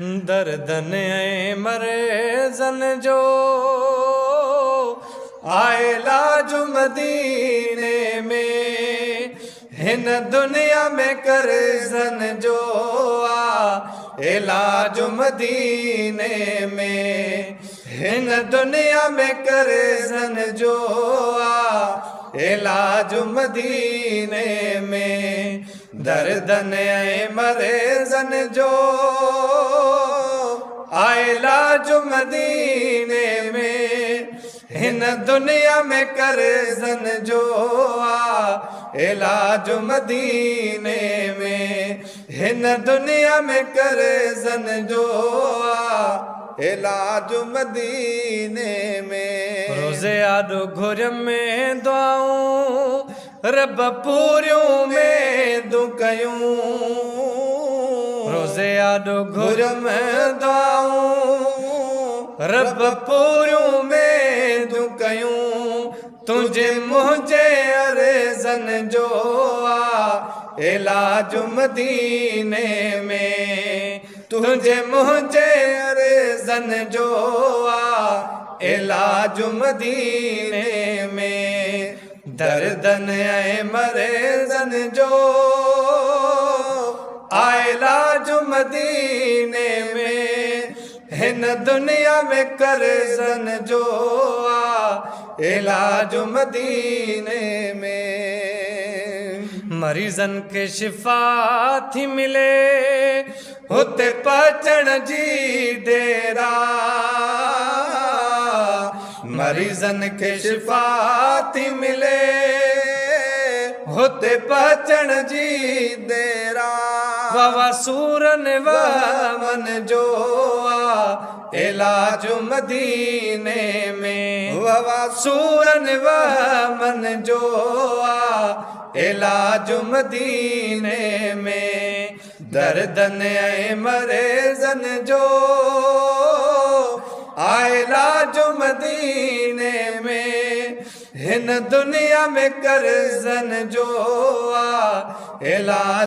दर्दन ऐं मरेज़न जो आहे इलाज मदीने में। हिन दुनिया में कर्ज़न जो आहे इलाज मदीने में। हिन दुनिया में कर्ज़न जो आहे इलाज मदीने में। दर्दन ऐं मरेज़न जो आहे इलाज मदीने में। हिन दुनिया में कर्ज़न जो आहे इलाज मदीने में। हिन दुनिया में कर्ज़न जो आहे इलाज मदीने में। रोज़े आॾो घुर में दुआऊं रब पूरियूं में दू कयूं। रोज़े आॾो घुर में दुआऊं रब पूरियूं में दू कयूं। तुझे मुझे अर्ज़न जो आहे इलाज मदीने में। तुझे मुझे अर्ज़न जो आहे इलाज मदीने में। दर्दन ऐं मरेज़न जो आहे इलाज मदीने में। हिन दुनिया में कर्ज़न जो आहे इलाज मदीने में। मरीज़न खे शिफ़ा थी मिले हुते पहुचण जी देर आहे। मरीज़न खे शिफ़ा थी मिले हुते पहुचण जी देर आहे। वाह सूरन वमन जो आहे इलाज मदीने में। वाह सूरन वमन जो आहे इलाज मदीने में। दर्दन ऐं मरेज़न जो आहे इलाज मदीने में। हिन दुनिया में कर्ज़न जो आहे इलाज